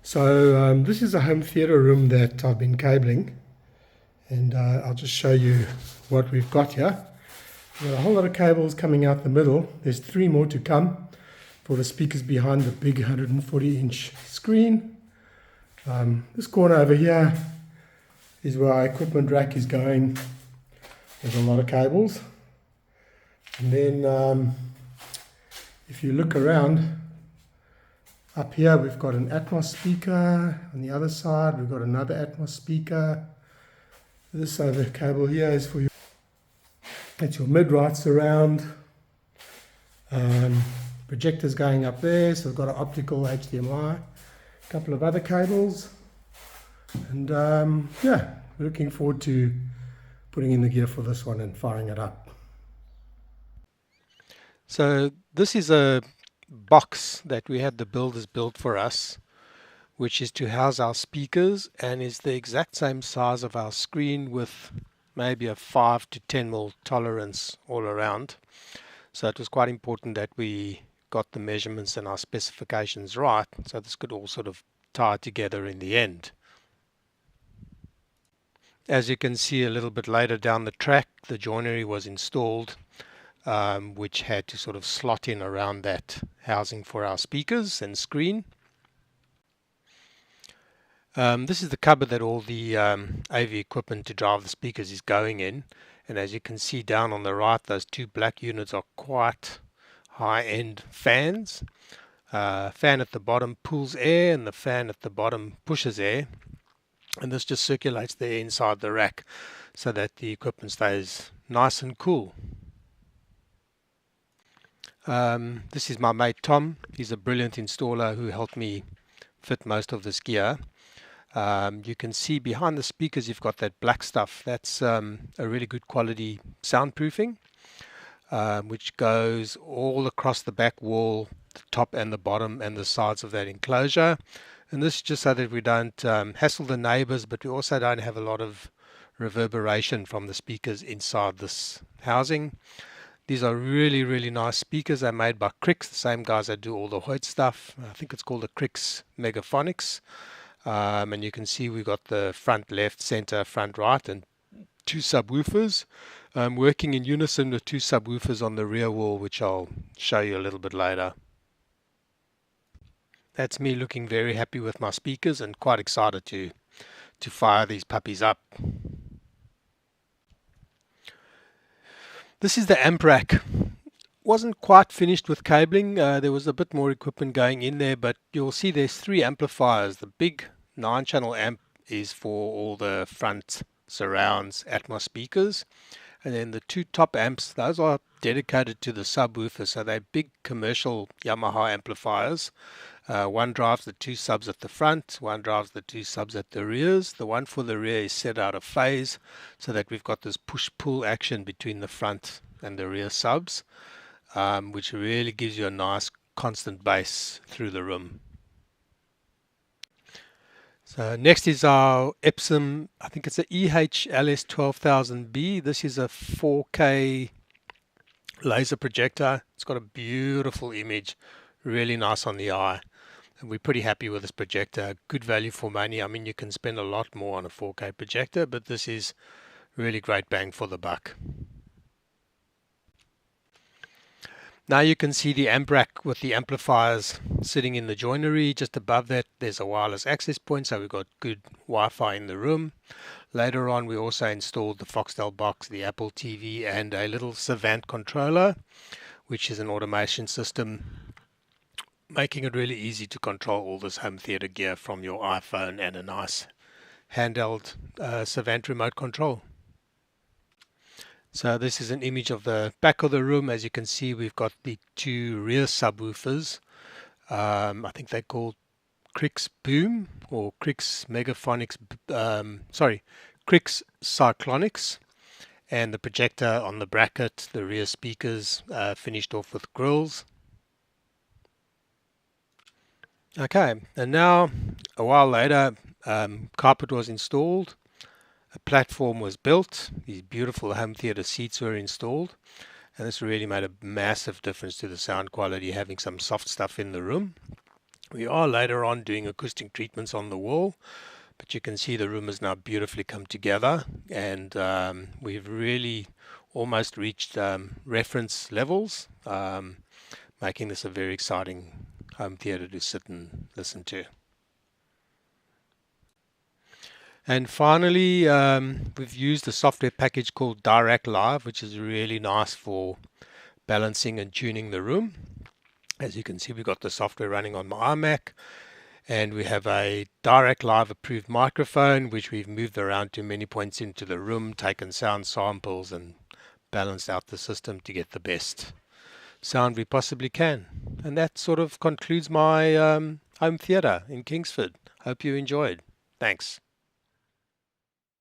So this is a home theatre room that I've been cabling, and I'll just show you what we've got here. We've got a whole lot of cables coming out the middle. There's 3 more to come for the speakers behind the big 140-inch screen. This corner over here is where our equipment rack is going. There's a lot of cables. And then if you look around, up here we've got an Atmos speaker. On the other side we've got another Atmos speaker. This other cable here is for your mid-right surround. Projectors going up there, so we've got an optical HDMI, a couple of other cables, and yeah, we're looking forward to putting in the gear for this one and firing it up. So this is a box that we had the builders build for us, which is to house our speakers and is the exact same size of our screen with maybe a 5 to 10 mil tolerance all around. So it was quite important that we got the measurements and our specifications right, so this could all sort of tie together in the end. As you can see a little bit later down the track, the joinery was installed, which had to sort of slot in around that housing for our speakers and screen. This is the cupboard that all the AV equipment to drive the speakers is going in, and as you can see down on the right, those 2 black units are quite high-end fans. Fan at the bottom pulls air and the fan at the bottom pushes air, and this just circulates the air inside the rack so that the equipment stays nice and cool. This is my mate Tom. He's a brilliant installer who helped me fit most of this gear. You can see behind the speakers you've got that black stuff. That's a really good quality soundproofing, which goes all across the back wall, the top and the bottom and the sides of that enclosure. And this is just so that we don't hassle the neighbors, but we also don't have a lot of reverberation from the speakers inside this housing. These are really, really nice speakers. They're made by Crix, the same guys that do all the Hoyt stuff. I think it's called the Crix Megaphonics. And you can see we've got the front left, center, front right, and 2 subwoofers. Working in unison with 2 subwoofers on the rear wall, which I'll show you a little bit later. That's me looking very happy with my speakers and quite excited to fire these puppies up. This is the amp rack. Wasn't quite finished with cabling. There was a bit more equipment going in there, but you'll see there's 3 amplifiers. The big 9-channel amp is for all the front surrounds Atmos speakers, and then the 2 top amps, those are dedicated to the subwoofer, so they're big commercial Yamaha amplifiers. One drives the 2 subs at the front, one drives the 2 subs at the rears. The one for the rear is set out of phase so that we've got this push-pull action between the front and the rear subs, which really gives you a nice constant bass through the room. So next is our Epson, I think it's a EH-LS12000B. This is a 4K laser projector. It's got a beautiful image, really nice on the eye. And we're pretty happy with this projector. Good value for money. I mean, you can spend a lot more on a 4K projector, but this is really great bang for the buck. Now you can see the amp rack with the amplifiers sitting in the joinery. Just above that there's a wireless access point, so we've got good Wi-Fi in the room. Later on we also installed the Foxtel box, the Apple TV, and a little Savant controller, which is an automation system, making it really easy to control all this home theater gear from your iPhone and a nice handheld Savant remote control. So this is an image of the back of the room. As you can see, we've got the 2 rear subwoofers. I think they're called Crix Boom or Crix Megaphonics, Crix Cyclonics, and the projector on the bracket, the rear speakers finished off with grills. Okay, and now a while later, carpet was installed. A platform was built, these beautiful home theater seats were installed, and this really made a massive difference to the sound quality, having some soft stuff in the room. We are later on doing acoustic treatments on the wall, but you can see the room has now beautifully come together, and we've really almost reached reference levels, making this a very exciting home theatre to sit and listen to. And finally, we've used a software package called Direct Live, which is really nice for balancing and tuning the room. As you can see, we've got the software running on my iMac, and we have a Direct Live approved microphone, which we've moved around to many points into the room, taken sound samples and balanced out the system to get the best sound we possibly can. And that sort of concludes my home theatre in Kingsford. Hope you enjoyed. Thanks.